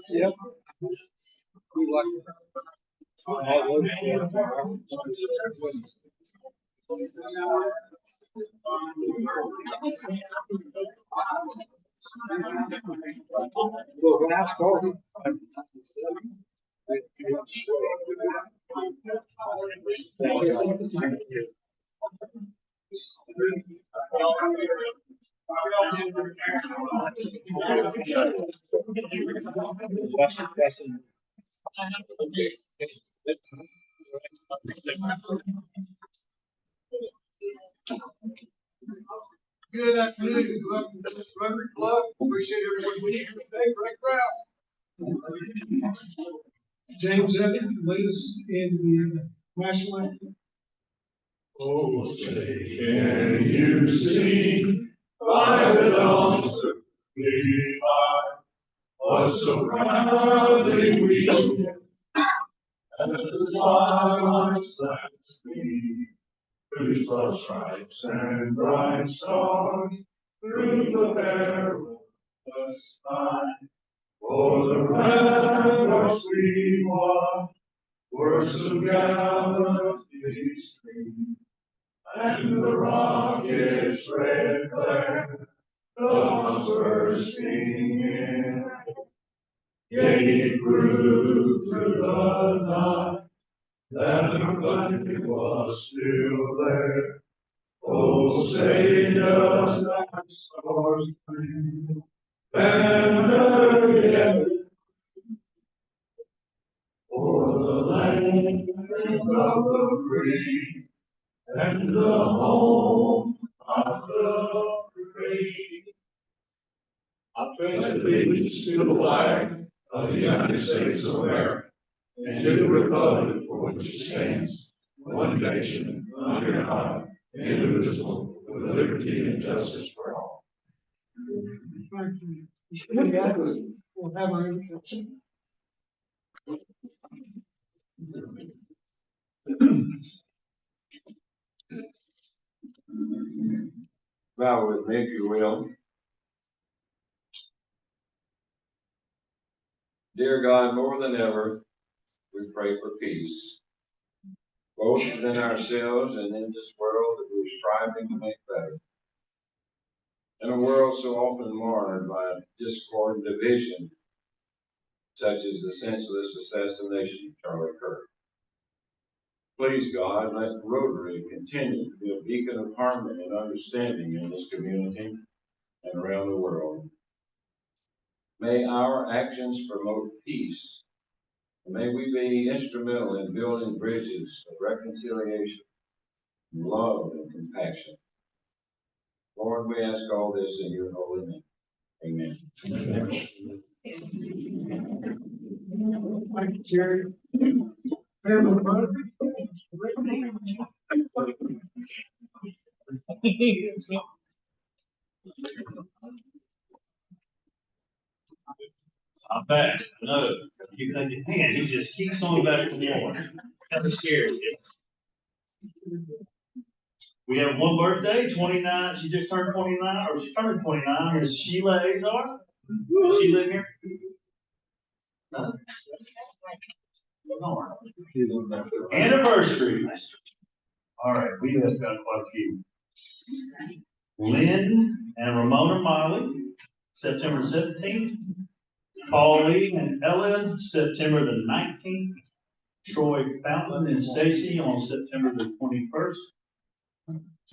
Yep. Well, when I started, good afternoon. Welcome to this Rotary Club. Appreciate everyone being here today. Great crowd. James Evans, lead us in the national anthem. Oh, say, can you see by the dawn's early light what so proudly we did as the twilight slants gleam through star stripes and bright stars through the perilous night? For the ramparts we walked were so gallantly streamed, and the rocket's red glare, the bombs bursting in, gave proof through the night that the country was still there. Oh, say does that star's gleam banner yet for the land of the free and the home of the free? I pledge allegiance to the flag of the United States of America and to the republic for which it stands, one nation, under God, indivisible, with liberty and justice for all. Thank you. We'll have our introduction. Bow with me, if you will. Dear God, more than ever, we pray for peace, both within ourselves and in this world that we're striving to make better. In a world so often marred by discord and division, such as the senseless assassination of Charlie Kirk. Please, God, let Rotary continue to be a beacon of harmony and understanding in this community and around the world. May our actions promote peace, and may we be instrumental in building bridges of reconciliation, love, and compassion. Lord, we ask all this in your holy name. Amen. Thank you, Jerry. Family Rotary. I'm back. No, you think you can. He just keeps going back to more. Kind of scares you. We have one birthday, 29. She just turned 29, or she turned 29. Is Sheila Azar? Is she live here? No. Anniversaries. All right, we have got quite a few. Lynn and Ramona Miley, September 17th. Pauline and Ellen, September the 19th. Troy Fountain and Stacy on September the 21st.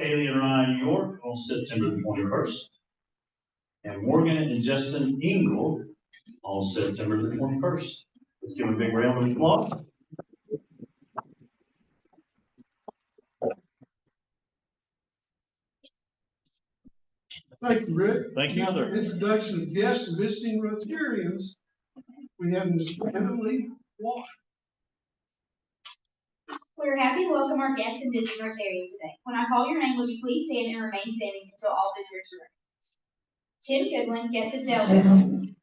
Kaylee and Ryan York on September the 21st. and Morgan and Justin Engel on September the 21st. Let's give them a big round of applause. Thank you, Rick. Thank you, Now, sir. introduction of guests and visiting Rotarians. We have Ms. Emily Watt. We're happy to welcome our guests and visiting Rotarians today. When I call your name, would you please stand and remain standing until all visitors are recognized? Tim Goodwin, guest of Delvin.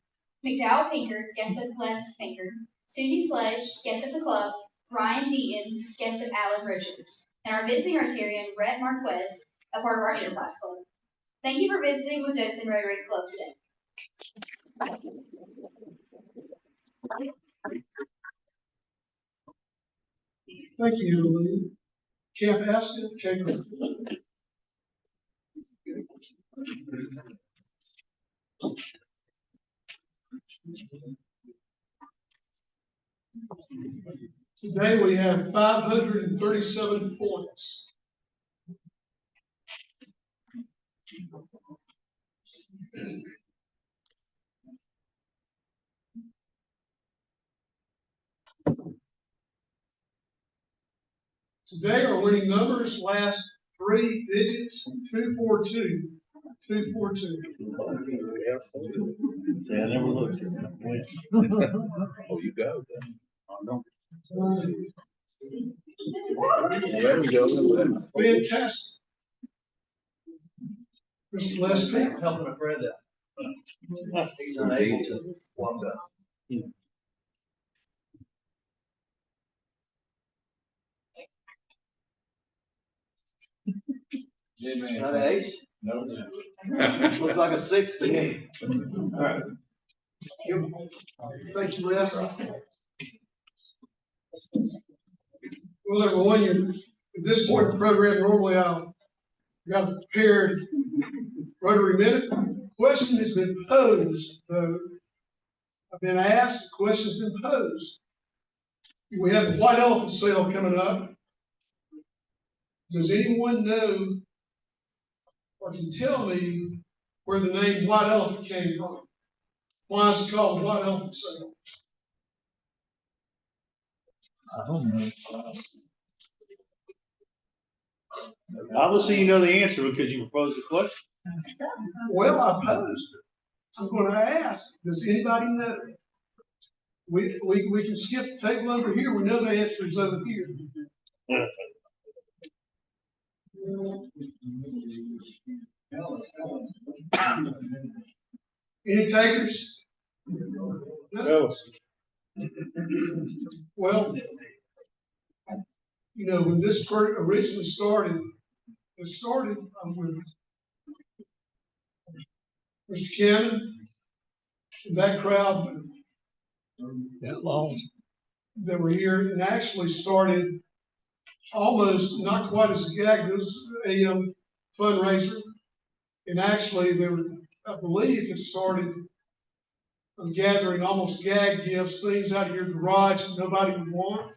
McDowell Pinker, guest of Les Pinker. Susie Sledge, guest of the club. Ryan Deaton, guest of Alan Richards. And our visiting Rotarian, Rhett Marquez, a part of our Enterprise Club. Thank you for visiting with Dothan Rotary Club today. Thank you, Emily. Camp Aston, Camp. Today we have 537 points. Today our winning numbers last 3 digits, 242. 242. Yeah, I never looked. Oh, you go then. There we go. Fantastic. Mr. Leslie. Helping a friend out. He's unable to walk up. Not an ace? No. Looks like a 60. All right. Thank you, Les. Well, everyone, at this point in the program, normally I've got a prepared Rotary Minute. Question has been posed, though. I've been asked, the question's been posed. We have the White Elephant sale coming up. Does anyone know or can tell me where the name White Elephant came from? Why is it called the White Elephant sale? I don't know. Obviously, you know the answer because you proposed the question. Well, I posed it. I'm going to ask, does anybody know? We can skip the table over here. We know the answer is over here. Any takers? No. Well, you know, when this originally started, it started with Mr. Cannon, that crowd That long. that were here, and actually started almost not quite as a gag, this a fundraiser. And actually, there were, I believe, it started gathering almost gag gifts, things out of your garage that nobody would want.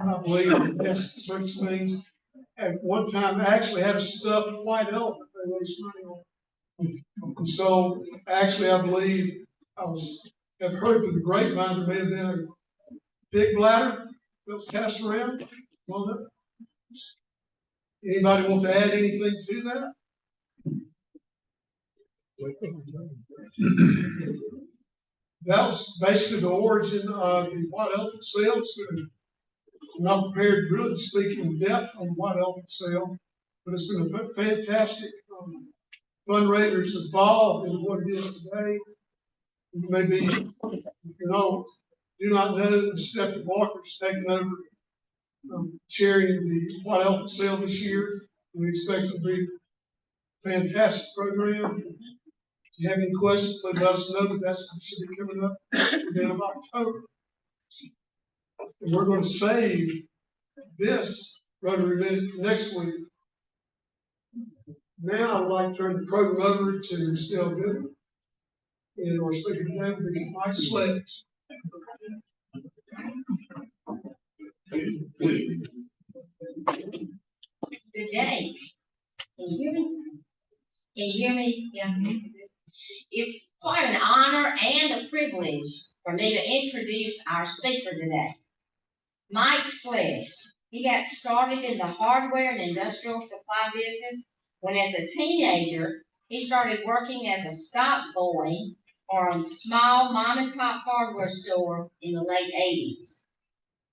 I believe that's such things. At one time, I actually had a stuffed white elephant they raised money on. And so, actually, I believe I've heard through the grapevine there may have been a pig bladder that was passed around. Well, anybody want to add anything to that? That was basically the origin of the White Elephant sale. I'm not prepared to really speak in depth on the White Elephant sale, but it's been a fantastic fundraiser. It's evolved into what it is today. Maybe, do not know that Stephanie Walker's taken over chairing the White Elephant sale this year. We expect it to be a fantastic program. If you have any questions, please let us know, but that's what should be coming up at the end of October. And we're going to save this Rotary Minute for next week. Now I'd like to turn the program over to Still Good and our speaker today will be Mike Sledge. Good day. Can you hear me? Can you hear me? Yeah. It's quite an honor and a privilege for me to introduce our speaker today, Mike Sledge. He got started in the hardware and industrial supply business when, as a teenager, he started working as a stock boy for a small mom and pop hardware store in the late 80s.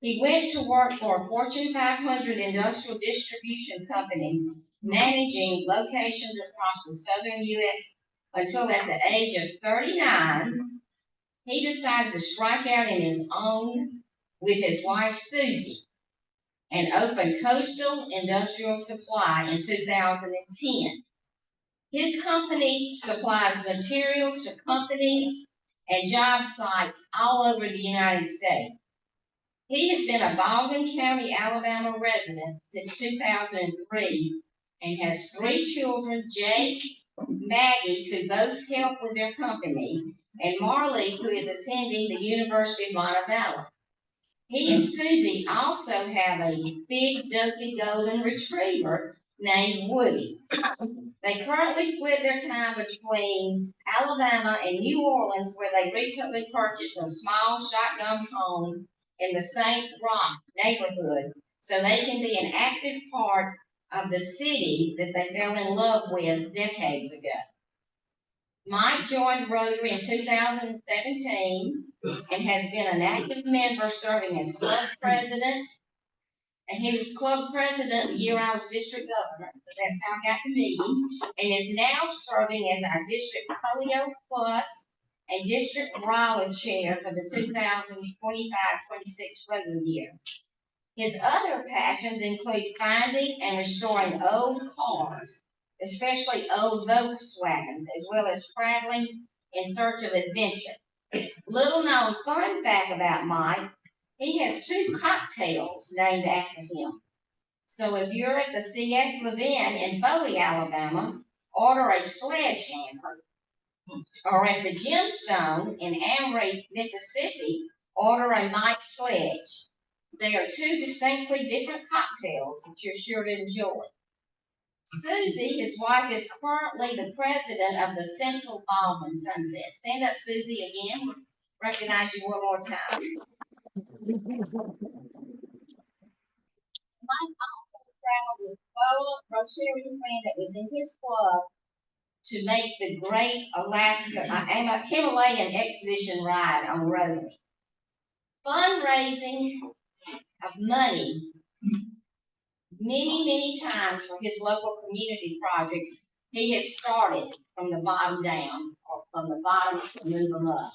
He went to work for a Fortune 500 industrial distribution company, managing locations across the southern U.S. until at the age of 39, he decided to strike out in his own with his wife Susie and opened Coastal Industrial Supply in 2010. His company supplies materials to companies and job sites all over the United States. He has been a Baldwin County, Alabama resident since 2003 and has 3 children, Jake, Maggie, who both help with their company, and Marley, who is attending the University of Montevallo. He and Susie also have a big dopey golden retriever named Woody. They currently split their time between Alabama and New Orleans, where they recently purchased a small shotgun home in the St. Roch neighborhood, so they can be an active part of the city that they fell in love with decades ago. Mike joined Rotary in 2017 and has been an active member, serving as club president. And he was club president the year I was district governor, so that's how I got to meet him. And is now serving as our district polio plus and district RYLA chair for the 2025-26 Rotary year. His other passions include finding and restoring old cars, especially old Volkswagens, as well as traveling in search of adventure. Little known fun fact about Mike, he has 2 cocktails named after him. So if you're at the C.S. Levin in Foley, Alabama, order a Sledgehammer. Or at the Gemstone in Amory, Mississippi, order a Mike Sledge. They are 2 distinctly different cocktails that you're sure to enjoy. Susie, his wife, is currently the president of the Central Baldwin Sunset. Stand up, Susie, again. We'll recognize you one more time. Mike also traveled with fellow Rotarian friend that was in his club to make the Great Himalayan Expedition ride on Rotary. Fundraising of money many times for his local community projects, he has started from the bottom down, or from the bottom to move them up.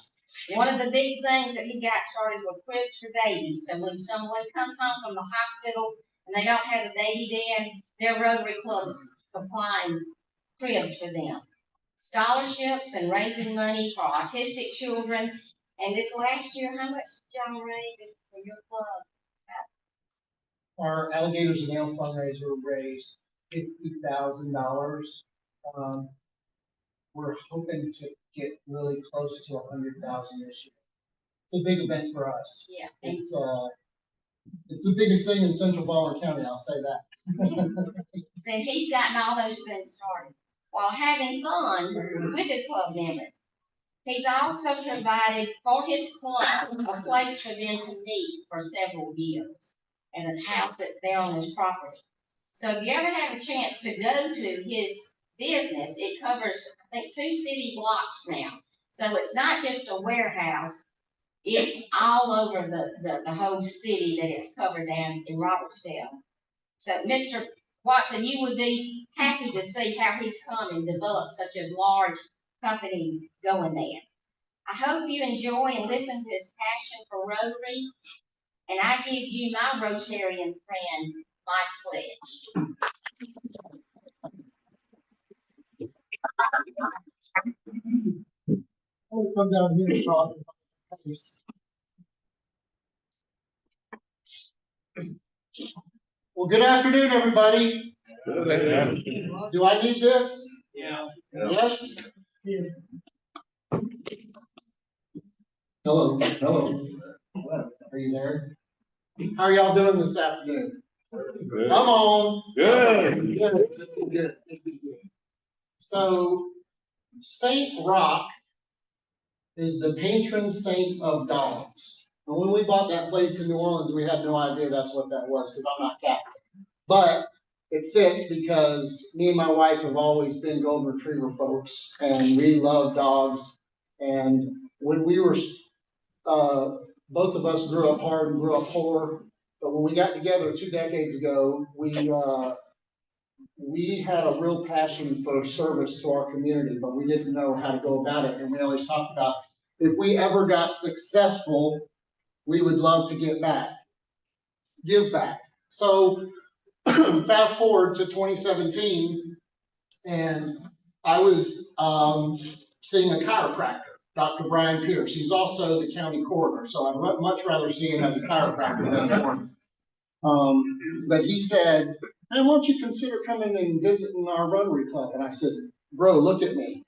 One of the big things that he got started with cribs for babies. So when someone comes home from the hospital and they don't have a baby bed, their Rotary clubs supplying cribs for them. Scholarships and raising money for autistic children. And this last year, how much did y'all raise for your club? Our Alligators and Ale fundraiser raised $50,000. We're hoping to get really close to 100,000 this year. It's a big event for us. Yeah. It's the biggest thing in Central Baldwin County, I'll say that. So he's gotten all those things started while having fun with his club members. He's also provided for his club a place for them to meet for several years at a house that's there on his property. So if you ever have a chance to go to his business, it covers, I think, 2 city blocks now. So it's not just a warehouse, it's all over the whole city that is covered down in Robertsdale. So Mr. Watson, you would be happy to see how he's come and developed such a large company going there. I hope you enjoy and listen to his passion for Rotary, and I give you my Rotarian friend, Mike Sledge. I'll come down here and talk about this. Well, good afternoon, everybody. Do I need this? Yeah. Yes? Hello. Are you there? How are y'all doing this afternoon? Good. Come on. Good. Good. So Saint Rock is the patron saint of dogs. And when we bought that place in New Orleans, we had no idea that's what that was, because I'm not Catholic. But it fits because me and my wife have always been golden retriever folks, and we love dogs. And when we were, both of us grew up hard and grew up poor, but when we got together 2 decades ago, we had a real passion for service to our community, but we didn't know how to go about it. And we always talked about, if we ever got successful, we would love to give back. So fast forward to 2017, and I was seeing a chiropractor, Dr. Brian Pierce. He's also the county coroner, so I'd much rather see him as a chiropractor than a coroner. But he said, "Man, why don't you consider coming and visiting our Rotary Club?" And I said, "Bro, look at me.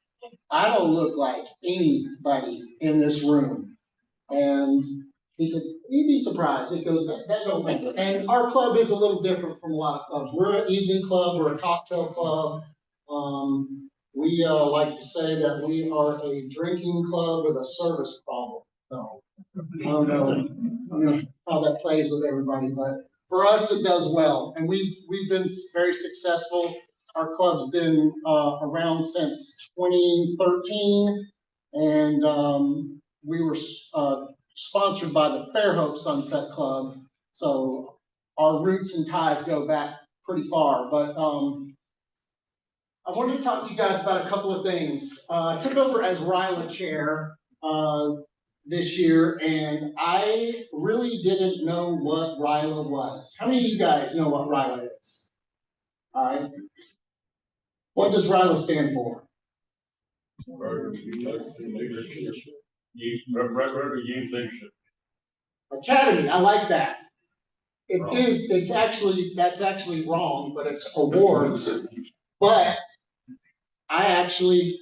I don't look like anybody in this room." And he said, "You'd be surprised." It goes, that don't matter. And our club is a little different from a lot of clubs. We're an evening club, we're a cocktail club. We like to say that we are a drinking club with a service problem. So I don't know how that plays with everybody, but for us, it does well. And we've been very successful. Our club's been around since 2013, and we were sponsored by the Fairhope Sunset Club. So our roots and ties go back pretty far. But I wanted to talk to you guys about a couple of things. I took over as RYLA chair this year, and I really didn't know what RYLA was. How many of you guys know what RYLA is? All right. What does RYLA stand for? Rotary Youth Leadership. Academy, I like that. That's actually wrong, but it's awards. But I actually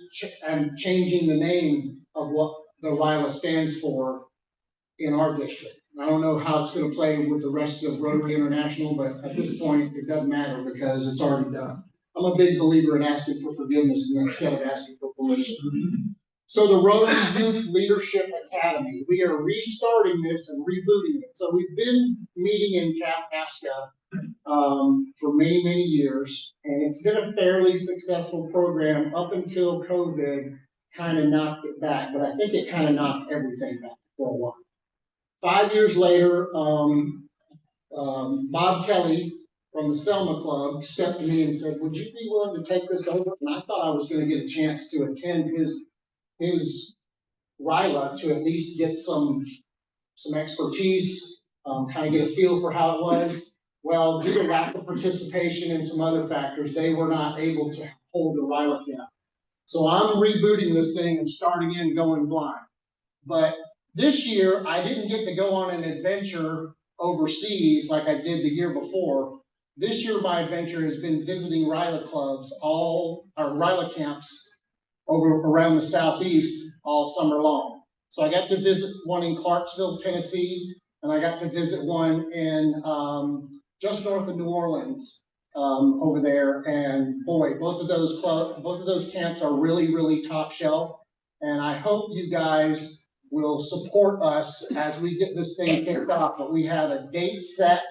am changing the name of what the RYLA stands for in our district. I don't know how it's gonna play with the rest of Rotary International, but at this point, it doesn't matter because it's already done. I'm a big believer in asking for forgiveness instead of asking for permission. So the Rotary Youth Leadership Academy, we are restarting this and rebooting it. So we've been meeting in Kapaska for many, many years, and it's been a fairly successful program up until COVID kind of knocked it back, but I think it kind of knocked everything back for a while. 5 years later, Bob Kelly from the Selma Club stepped to me and said, "Would you be willing to take this over?" And I thought I was going to get a chance to attend his RYLA to at least get some expertise, kind of get a feel for how it was. Well, due to lack of participation and some other factors, they were not able to hold the RYLA camp. So I'm rebooting this thing and starting in going blind. But this year, I didn't get to go on an adventure overseas like I did the year before. This year, my adventure has been visiting RYLA clubs, RYLA camps around the Southeast all summer long. So I got to visit one in Clarksville, Tennessee, and I got to visit one in just north of New Orleans over there. And boy, both of those camps are really, really top shelf. And I hope you guys will support us as we get this thing kicked off. But we have a date set,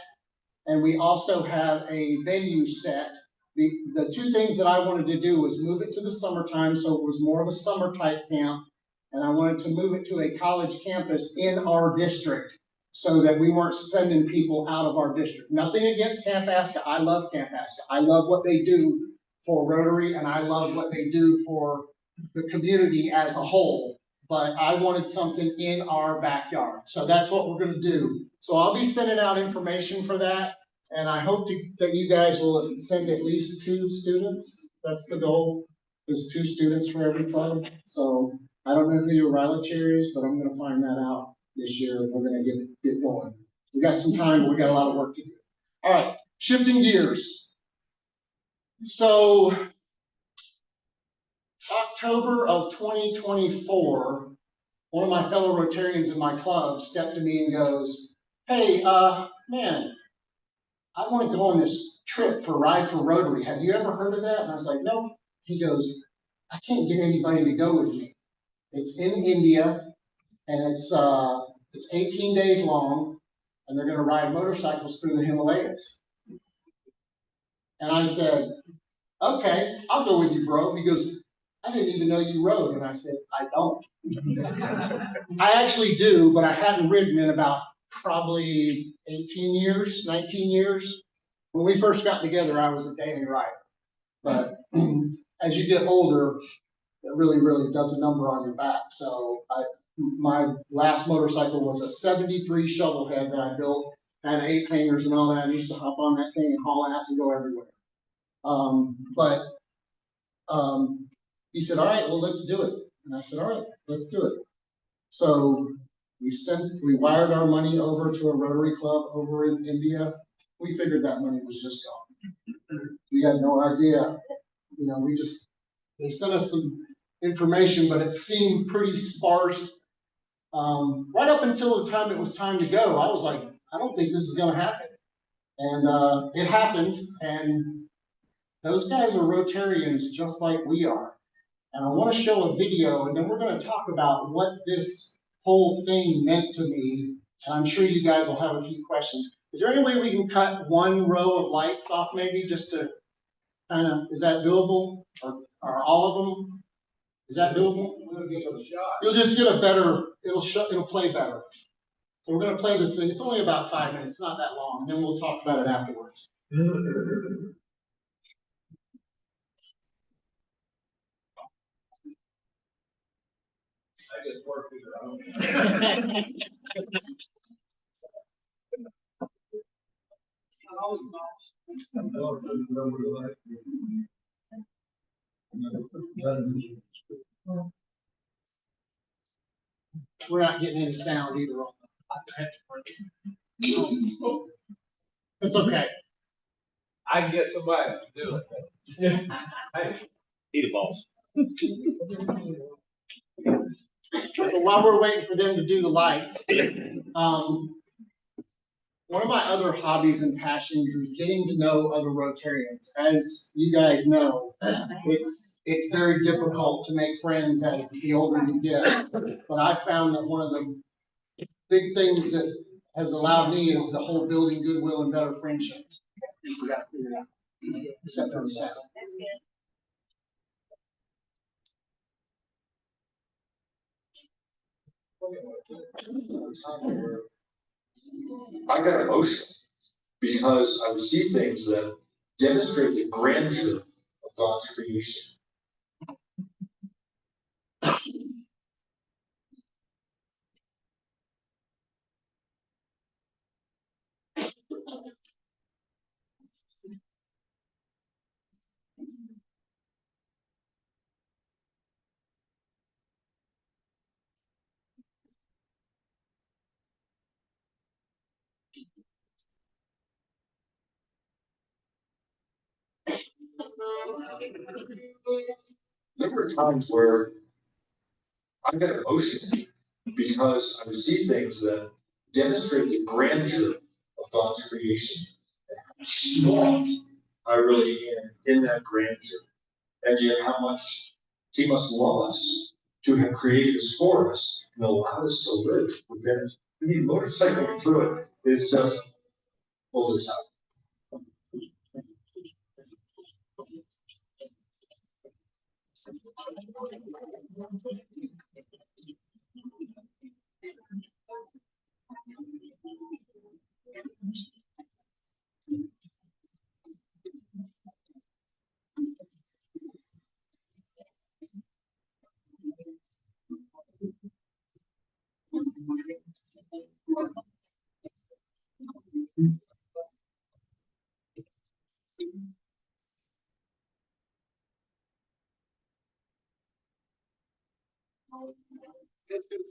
and we also have a venue set. The two things that I wanted to do was move it to the summertime, so it was more of a summer type camp. And I wanted to move it to a college campus in our district so that we weren't sending people out of our district. Nothing against Camp Aska. I love Camp Aska. I love what they do for Rotary, and I love what they do for the community as a whole. But I wanted something in our backyard. So that's what we're going to do. So I'll be sending out information for that. And I hope that you guys will send at least 2 students. That's the goal. There's 2 students for every club. So I don't know who your RYLA chair is, but I'm going to find that out this year. We're going to get going. We got some time, but we got a lot of work to do. All right, shifting gears. So October of 2024, one of my fellow Rotarians in my club stepped to me and goes, "Hey, man, I want to go on this trip for Ride for Rotary. Have you ever heard of that?" And I was like, "No." He goes, I can't get anybody to go with me. It's in India, and it's 18 days long, and they're gonna ride motorcycles through the Himalayas. And I said, okay, I'll go with you, bro. He goes, I didn't even know you rode. And I said, I don't. I actually do, but I hadn't ridden in about probably 18 years, 19 years. When we first got together, I was a daily rider. But as you get older, it really, really does a number on your back. So my last motorcycle was a 73 shovelhead that I built, had 8 hangers and all that. I used to hop on that thing and haul ass and go everywhere. He said, all right, well, let's do it. And I said, all right, let's do it. So we wired our money over to a Rotary club over in India. We figured that money was just gone. We had no idea. You know, they sent us some information, but it seemed pretty sparse. Right up until the time it was time to go, I was like, I don't think this is going to happen. And it happened, and those guys are Rotarians just like we are. And I want to show a video, and then we're going to talk about what this whole thing meant to me. And I'm sure you guys will have a few questions. Is there any way we can cut one row of lights off maybe just to kind of, is that doable? Or all of them? Is that doable? We'll give it a shot. You'll just get a better, it'll play better. So we're going to play this thing. It's only about 5 minutes, not that long. And then we'll talk about it afterwards. I just worked it out. We're not getting any sound either on the. It's okay. I can get somebody to do it. Hey, he the boss. So while we're waiting for them to do the lights, one of my other hobbies and passions is getting to know other Rotarians. As you guys know, it's very difficult to make friends as the older you get. But I found that one of the big things that has allowed me is the whole building goodwill and better friendships. We got to figure it out. Except for the second. That's good. I got emotional because I would see things that demonstrate the grandeur of God's creation. There were times where I got emotional because I would see things that demonstrate the grandeur of God's creation and how strong I really am in that grandeur, and yet how much He must love us to have created this for us and allowed us to live within it. I mean, motorcycling through it is just over the top.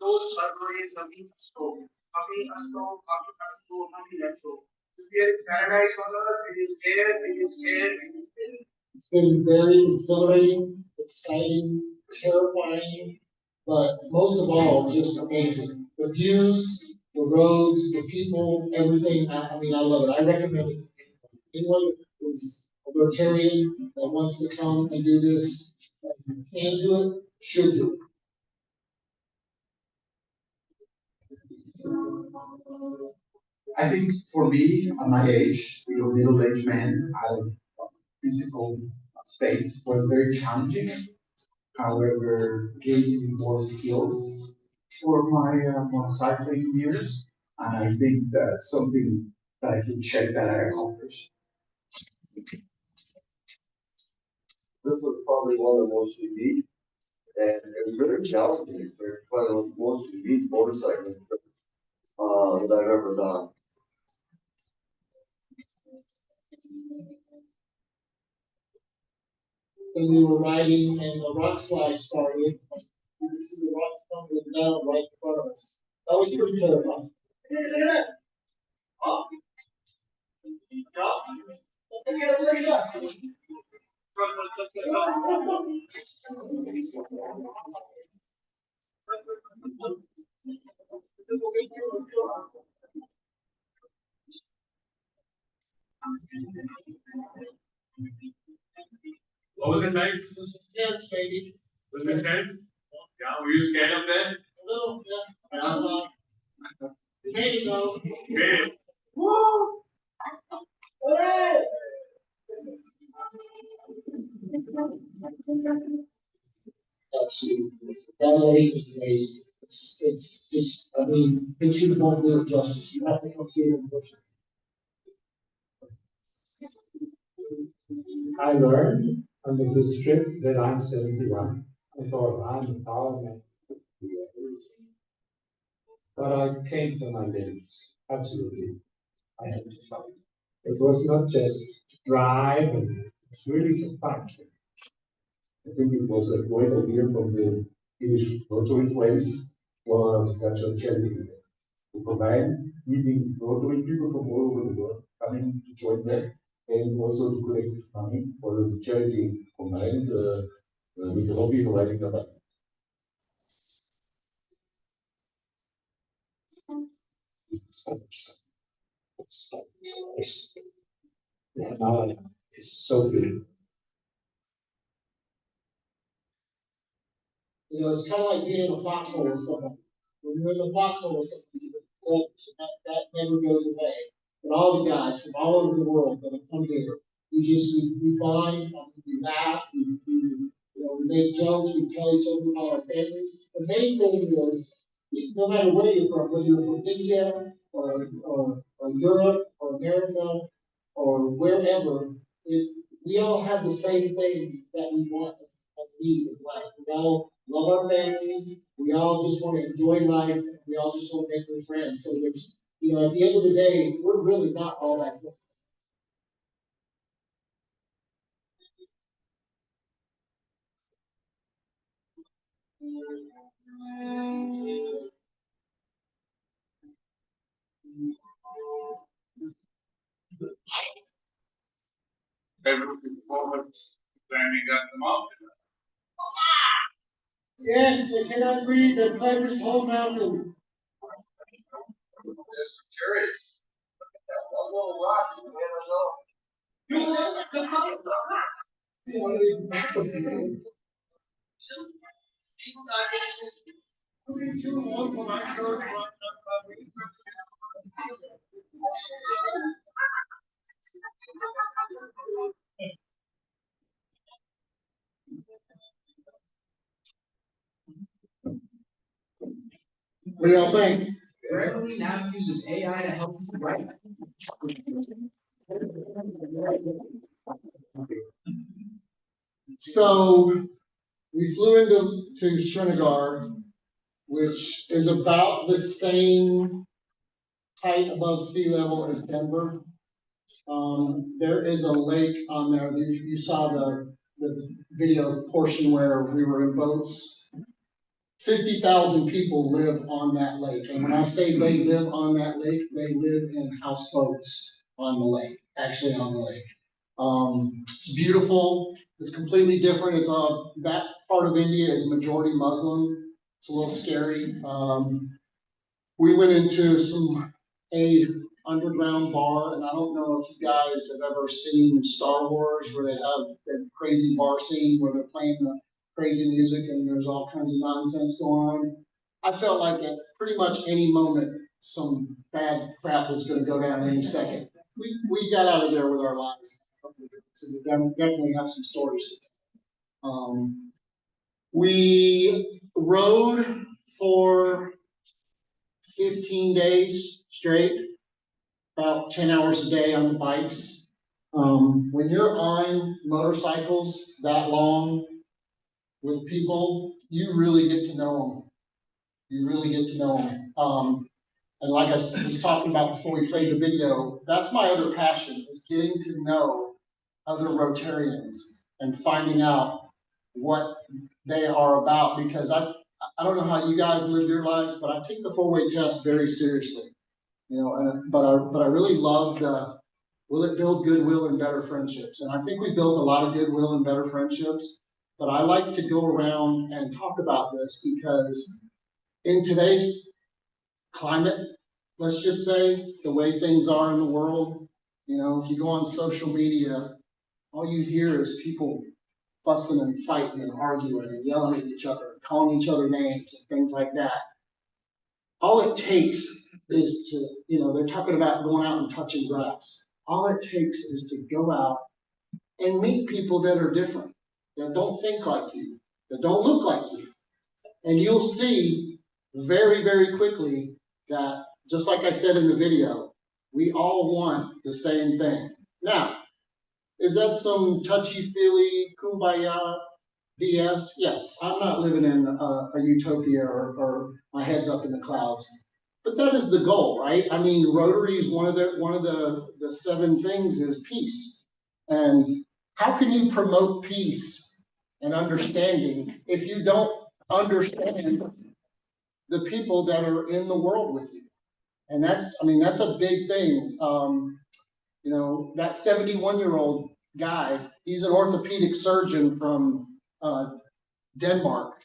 Those librarians are being stolen. Paradise was it is there, it is there, it is there. It's been very exhilarating, exciting, terrifying, but most of all, just amazing. The views, the roads, the people, everything. I mean, I love it. I recommend it. Anyone who's a Rotarian that wants to come and do this, and can do it, should do it. I think for me, at my age, middle-aged man, out of physical state was very challenging. However, gave me more skills for my motorcycling years, and I think that's something that I can check that I accomplished. This was probably one of the most unique, and it was very challenging. It's one of the most unique motorcycling trips that I've ever done. When we were riding and the rock slide started, you could see the rocks coming down right in front of us. That was pretty terrifying. What was it, Mike? Tense, baby. Was it 10? Yeah, were you scared up there? A little, yeah. There you go. Scared. Woo! Hooray! Absolutely. That lake is amazing. It's just, I mean, pictures won't do it justice. You have to come see it in person. I learned on this trip that I'm 71. I thought I'm a power man. But I came to my limits. Absolutely. I had to fight. It was not just drive, and it's really to fight. I think it was a great idea from the English Rotary friends for such a charity event to provide meeting Rotary people from all over the world coming to join them, and also to collect money for the charity combined with the hobby of riding a bike. It's so good. You know, it's kind of like being in a foxhole with somebody. When you're in the foxhole with somebody, that never goes away. But all the guys from all over the world that have come here, we bond, we laugh, you know, we make jokes, we tell each other about our families. The main thing is, no matter where you're from, whether you're from India or Europe or America or wherever, we all have the same thing that we want and need in life. We all love our families. We all just want to enjoy life. We all just want to make new friends. So there's, you know, at the end of the day, we're really not all that different. Favorite performance climbing up the mountain. Yes, I cannot breathe and climb this whole mountain. Just curious. That one little rock you never know. What do y'all think? Rarely now uses AI to help you write. So we flew into Srinagar, which is about the same height above sea level as Denver. There is a lake on there. You saw the video portion where we were in boats. 50,000 people live on that lake. And when I say they live on that lake, they live in houseboats on the lake, actually on the lake. It's beautiful. It's completely different. That part of India is majority Muslim. It's a little scary. We went into a underground bar, and I don't know if you guys have ever seen Star Wars where they have that crazy bar scene where they're playing the crazy music and there's all kinds of nonsense going on. I felt like at pretty much any moment, some bad crap was gonna go down any second. We got out of there with our lives. So we definitely have some stories to tell. We rode for 15 days straight, about 10 hours a day on the bikes. When you're on motorcycles that long with people, you really get to know them. You really get to know them. And like I was talking about before we played the video, that's my other passion, is getting to know other Rotarians and finding out what they are about, because I don't know how you guys live your lives, but I take the four-way test very seriously. You know, but I really love the, will it build goodwill and better friendships? And I think we built a lot of goodwill and better friendships, but I like to go around and talk about this because in today's climate, let's just say, the way things are in the world, you know, if you go on social media, all you hear is people fussing and fighting and arguing and yelling at each other, calling each other names and things like that. All it takes is to, you know, they're talking about going out and touching grass. All it takes is to go out and meet people that are different, that don't think like you, that don't look like you. And you'll see very, very quickly that, just like I said in the video, we all want the same thing. Now, is that some touchy-feely, kumbaya BS? Yes, I'm not living in a utopia or my head's up in the clouds. But that is the goal, right? I mean, Rotary is one of the 7 things is peace. And how can you promote peace and understanding if you don't understand the people that are in the world with you? And that's, I mean, that's a big thing. You know, that 71-year-old guy, he's an orthopedic surgeon from Denmark.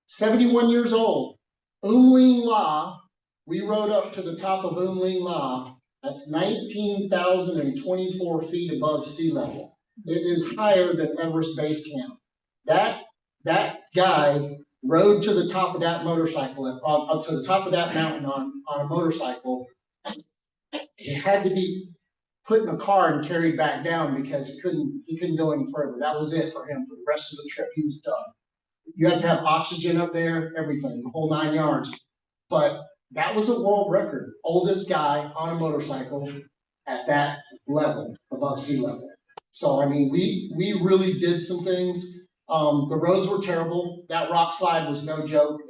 71 years old. Umling La, we rode up to the top of Umling La. That's 19,024 feet above sea level. It is higher than Everest Base Camp. That guy rode to the top of that motorcycle, up to the top of that mountain on a motorcycle. He had to be put in a car and carried back down because he couldn't go any further. That was it for him for the rest of the trip. He was done. You have to have oxygen up there, everything, the whole 9 yards. But that was a world record. Oldest guy on a motorcycle at that level, above sea level. So, I mean, we really did some things. The roads were terrible. That rock slide was no joke.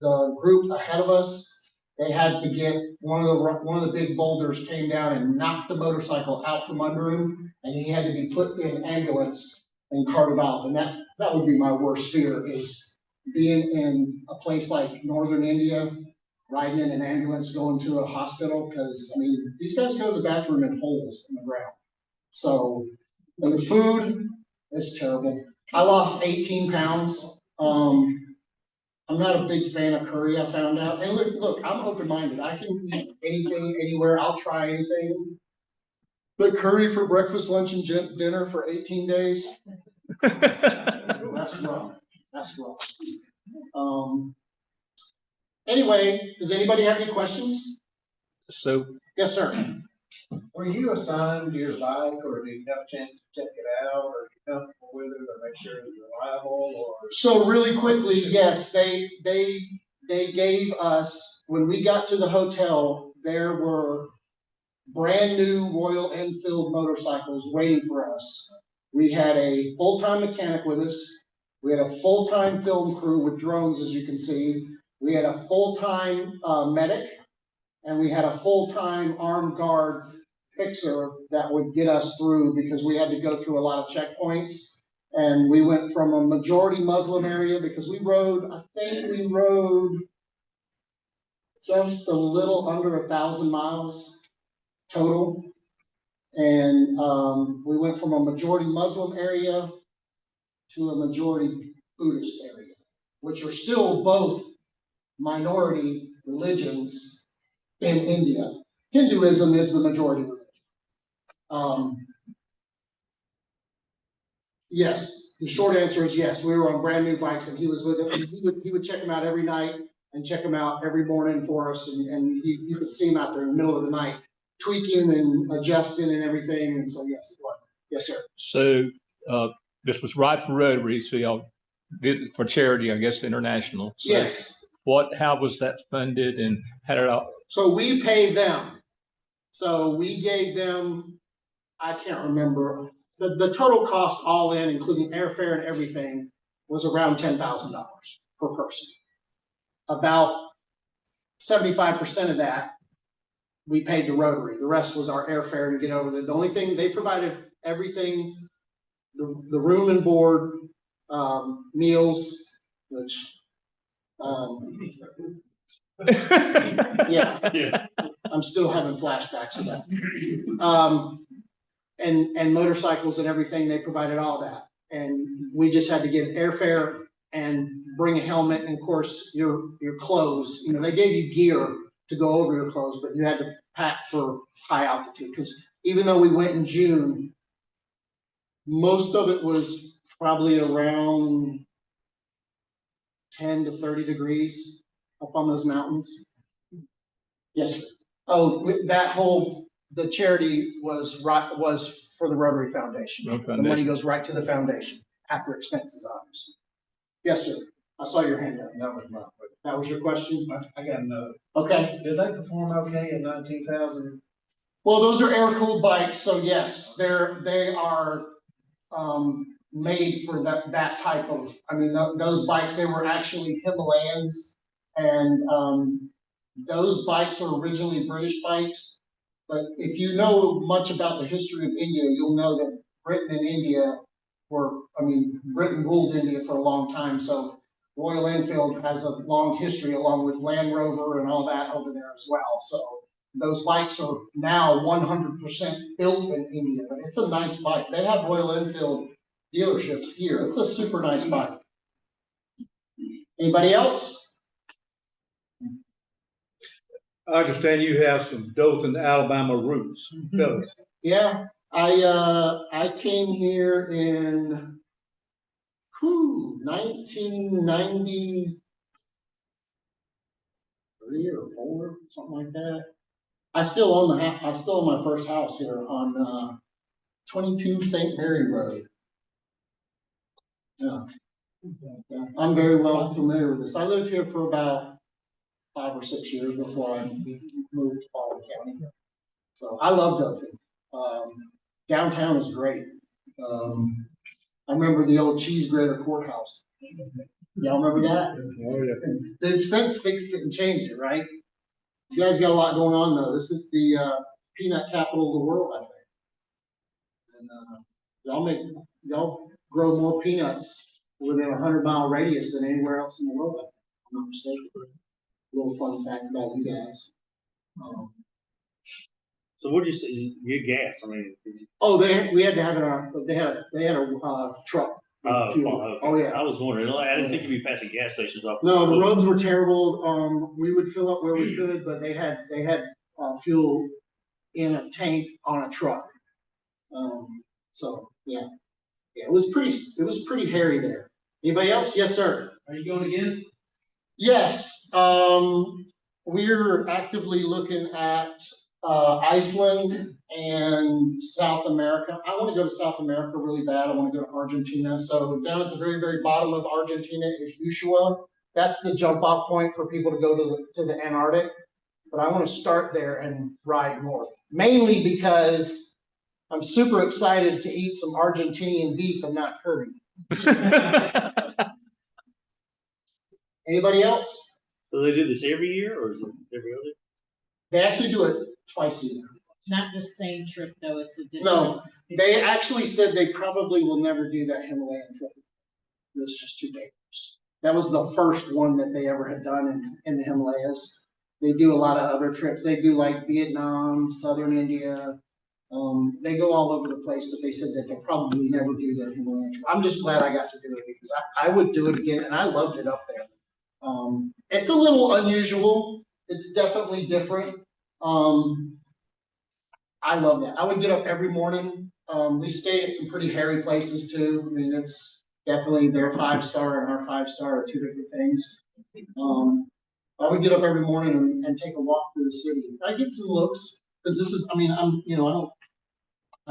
The group ahead of us, they had to get one of the big boulders came down and knocked the motorcycle out from under him, and he had to be put in ambulance and carted off. And that would be my worst fear, is being in a place like northern India, riding in an ambulance going to a hospital, because I mean, these guys go to the bathroom in holes in the ground. So, and the food is terrible. I lost 18 pounds. I'm not a big fan of curry, I found out. And look, I'm open-minded. I can eat anything, anywhere. I'll try anything. But curry for breakfast, lunch, and dinner for 18 days, that's rough. That's rough. Anyway, does anybody have any questions? So, Yes, sir. Were you assigned your bike, or did you have a chance to check it out, or are you comfortable with it, or make sure it's reliable, or? So really quickly, yes, they gave us, when we got to the hotel, there were brand new Royal Enfield motorcycles waiting for us. We had a full-time mechanic with us. We had a full-time film crew with drones, as you can see. We had a full-time medic, and we had a full-time armed guard fixer that would get us through, because we had to go through a lot of checkpoints. And we went from a majority Muslim area, because we rode just a little under 1,000 miles total. And we went from a majority Muslim area to a majority Buddhist area, which are still both minority religions in India. Hinduism is the majority religion. Yes, the short answer is yes. We were on brand new bikes and he was with it. He would check them out every night and check them out every morning for us. And you could see him out there in the middle of the night tweaking and adjusting and everything. And so, yes, it was. Yes, sir. So, this was right for Rotary, so y'all did it for charity, I guess, international. So Yes. how was that funded and how did it all? So we paid them. So we gave them, I can't remember, the total cost all in, including airfare and everything, was around $10,000 per person. About 75% of that we paid to Rotary. The rest was our airfare to get over there. The only thing, they provided everything, the room and board, meals, which, yeah. I'm still having flashbacks of that. And motorcycles and everything, they provided all that. And we just had to give airfare and bring a helmet and of course your clothes. You know, they gave you gear to go over your clothes, but you had to pack for high altitude. Because even though we went in June, most of it was probably around 10 to 30 degrees up on those mountains. Yes, sir. Oh, the charity was for the Rotary Foundation. The money goes right to the foundation after expenses, obviously. Yes, sir. I saw your hand up. That was my question. That was your question? I got another. Okay. Did they perform okay at 19,000? Well, those are air-cooled bikes, so yes, they are made for that type of, I mean, those bikes, they were actually Himalayans, and those bikes are originally British bikes. But if you know much about the history of India, you'll know that Britain and India Britain ruled India for a long time, so Royal Enfield has a long history along with Land Rover and all that over there as well. So those bikes are now 100% built in India, but it's a nice bike. They have Royal Enfield dealerships here. It's a super nice bike. Anybody else? I understand you have some Dothan, Alabama roots. Tell us. Yeah, I came here in 1993 or 4, something like that. I still own my first house here on 22 St. Mary Road. Yeah. I'm very well familiar with this. I lived here for about 5 or 6 years before I moved to Baldwin County. So I love Dothan. Downtown is great. I remember the old cheese grater courthouse. Y'all remember that? Oh, yeah. They've since fixed it and changed it, right? You guys got a lot going on though. This is the peanut capital of the world, I think. And y'all grow more peanuts within a 100-mile radius than anywhere else in the world, if I'm not mistaken. Little fun fact about you guys. So what did you say? Your gas? I mean, We had to have it on. They had a truck. okay. Oh yeah. I was wondering. I didn't think you'd be passing gas stations off. No, the roads were terrible. We would fill up where we could, but they had fuel in a tank on a truck. So yeah, it was pretty hairy there. Anybody else? Yes, sir. Are you going again? Yes. We're actively looking at Iceland and South America. I want to go to South America really bad. I want to go to Argentina. So down at the very, very bottom of Argentina is Ushuaia. That's the jump off point for people to go to the Antarctic. But I want to start there and ride north, mainly because I'm super excited to eat some Argentinian beef and not curry. Anybody else? So they do this every year, or is it every other? They actually do it twice a year. Not the same trip though, it's a different. No, they actually said they probably will never do that Himalayan trip. It's just too dangerous. That was the first one that they ever had done in the Himalayas. They do a lot of other trips. They do like Vietnam, Southern India. They go all over the place, but they said that they'll probably never do the Himalayan trip. I'm just glad I got to do it because I would do it again and I loved it up there. It's a little unusual. It's definitely different. I love that. I would get up every morning. We stay at some pretty hairy places too. I mean, it's definitely their 5-star and our 5-star are two different things. I would get up every morning and take a walk through the city. I get some looks, because this is, I mean, I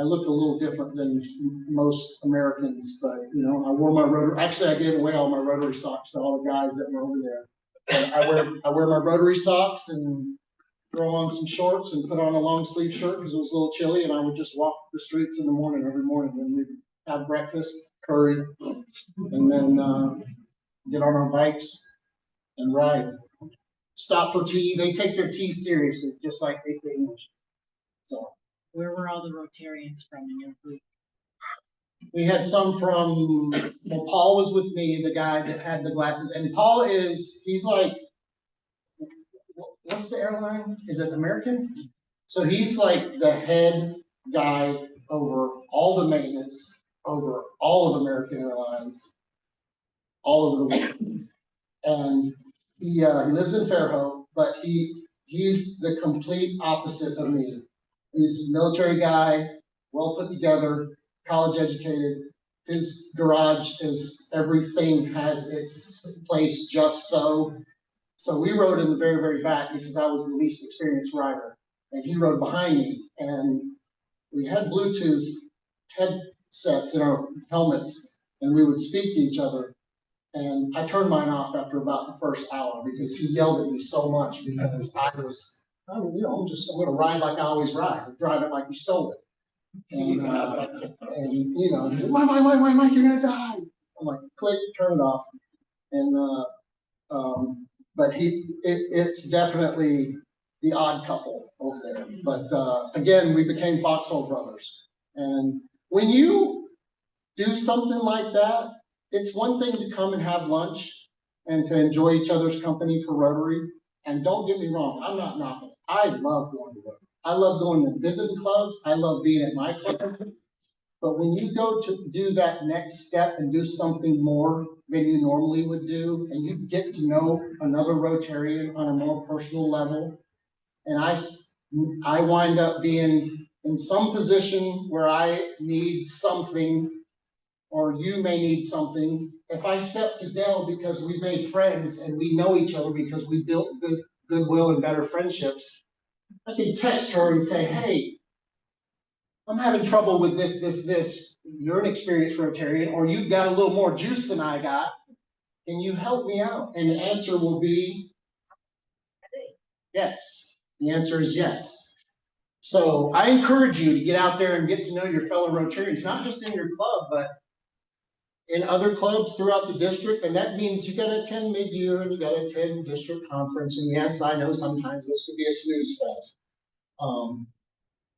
look a little different than most Americans, but, I wore my Rotary, actually, I gave away all my Rotary socks to all the guys that were over there. But I wear my Rotary socks and throw on some shorts and put on a long sleeve shirt because it was a little chilly, and I would just walk the streets in the morning, every morning, and we'd have breakfast, curry, and then, get on our bikes and ride. Stop for tea. They take their tea seriously, just like they take English. So. Where were all the Rotarians from in your group? We had some from, well, Paul was with me, the guy that had the glasses, and Paul he's like, what's the airline? Is it American? So he's like the head guy over all the maintenance, over all of American Airlines, all over the world. And he lives in Fairhope, but he's the complete opposite of me. He's a military guy, well put together, college educated. His garage is, everything has its place just so. So we rode in the very, very back because I was the least experienced rider. And he rode behind me. And we had Bluetooth headsets in our helmets, and we would speak to each other. And I turned mine off after about the first hour because he yelled at me so much because I'm going to ride like I always ride, drive it like you stole it. And Mike, you're going to die. I'm like, click, turn it off. And, but it's definitely the odd couple over there. But, again, we became foxhole brothers. And when you do something like that, it's one thing to come and have lunch and to enjoy each other's company for Rotary. And don't get me wrong, I'm not knocking it. I love going to Rotary. I love going to visiting clubs. I love being at my club. But when you go to do that next step and do something more than you normally would do, and you get to know another Rotarian on a more personal level, and I wind up being in some position where I need something, or you may need something. If I step to Dell because we made friends and we know each other because we built goodwill and better friendships, I can text her and say, hey, I'm having trouble with this. You're an experienced Rotarian, or you've got a little more juice than I got. Can you help me out? And the answer will be yes. The answer is yes. So I encourage you to get out there and get to know your fellow Rotarians, not just in your club, but in other clubs throughout the district. And that means you got to attend mid-year and you got to attend district conference. And yes, I know sometimes this could be a snooze fest.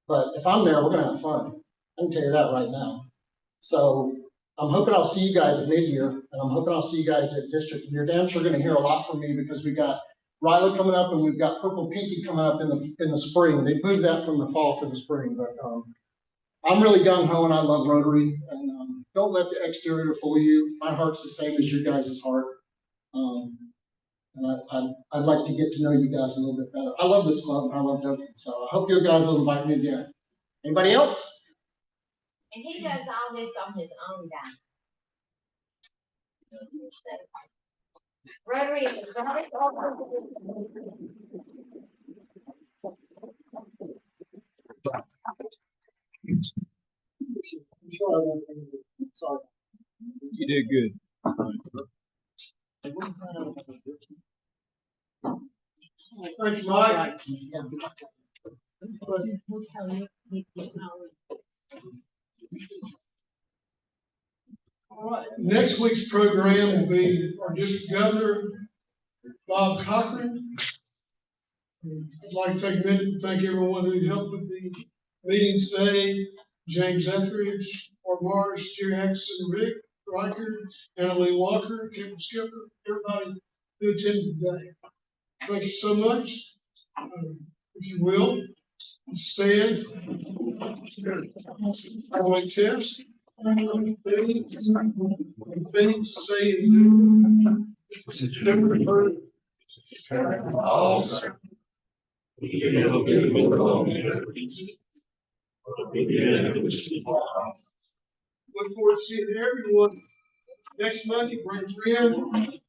But if I'm there, we're gonna have fun. I can tell you that right now. So I'm hoping I'll see you guys at mid-year, and I'm hoping I'll see you guys at district. And you're damn sure gonna hear a lot from me because we got RYLA coming up and we've got Purple Pinkie coming up in the spring. They moved that from the fall to the spring, but I'm really gung-ho and I love Rotary. And don't let the exterior fool you. My heart's the same as your guys' heart. And I'd like to get to know you guys a little bit better. I love this club and I love Dothan, so I hope you guys will invite me again. Anybody else? And he does all this on his own dime. Rotary is a service I'm sure I won't. Sorry. You did good. Thank you, Mike. We'll tell you. All right, next week's program will be our district governor, Bob Cochran. I'd like to take a minute to thank everyone who helped with the meeting today. James Etheridge, Mark Morris, Jerry Atkinson, Rick Riker, Annalee Walker, Kevin Skipper, everybody who attended today. Thank you so much. If you will, stand. Highway test. Things say and do. Look forward to seeing everyone next Monday. Bring a friend.